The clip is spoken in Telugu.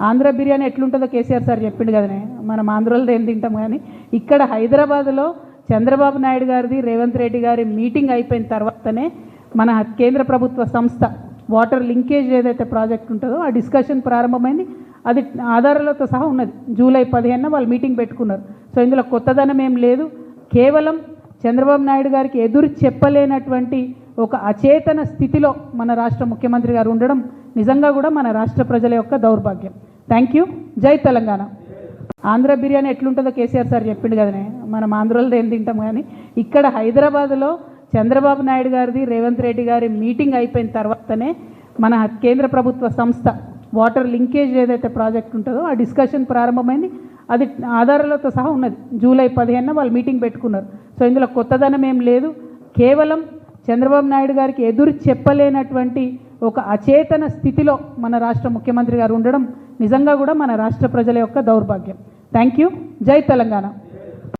ఆంధ్ర బిర్యానీ ఎట్లుంటుందో కేసీఆర్ సార్ చెప్పిండు కదనే, మనం ఆంధ్రలో ఏం తింటాం. కానీ ఇక్కడ హైదరాబాద్లో చంద్రబాబు నాయుడు గారిది రేవంత్ రెడ్డి గారి మీటింగ్ అయిపోయిన తర్వాతనే మన కేంద్ర ప్రభుత్వ సంస్థ వాటర్ లింకేజ్ ఏదైతే ప్రాజెక్ట్ ఉంటుందో ఆ డిస్కషన్ ప్రారంభమైంది. అది ఆధారాలతో సహా ఉన్నది. జూలై 15న వాళ్ళు మీటింగ్ పెట్టుకున్నారు. సో ఇందులో కొత్తదనం ఏం లేదు. కేవలం చంద్రబాబు నాయుడు గారికి ఎదురు చెప్పలేనటువంటి ఒక అచేతన స్థితిలో మన రాష్ట్ర ముఖ్యమంత్రి గారు ఉండడం నిజంగా కూడా మన రాష్ట్ర ప్రజల యొక్క దౌర్భాగ్యం. Thank you. జై తెలంగాణ. ఆంధ్ర బిర్యానీ ఎట్లుంటుందో కేసీఆర్ సార్ చెప్పిండు కదనే, మనం ఆంధ్రలో ఏం తింటాం. కానీ ఇక్కడ హైదరాబాద్లో చంద్రబాబు నాయుడు గారిది రేవంత్ రెడ్డి గారి మీటింగ్ అయిపోయిన తర్వాతనే మన కేంద్ర ప్రభుత్వ సంస్థ వాటర్ లింకేజ్ ఏదైతే ప్రాజెక్ట్ ఉంటుందో ఆ డిస్కషన్ ప్రారంభమైంది. అది ఆధారాలతో సహా ఉన్నది. జూలై 15న వాళ్ళు మీటింగ్ పెట్టుకున్నారు. సో ఇందులో కొత్తదనం ఏం లేదు. కేవలం చంద్రబాబు నాయుడు గారికి ఎదురు చెప్పలేనటువంటి ఒక అచేతన స్థితిలో మన రాష్ట్ర ముఖ్యమంత్రి గారు ఉండడం నిజంగా కూడా మన రాష్ట్ర ప్రజల యొక్క దౌర్భాగ్యం. Thank you. జై తెలంగాణ.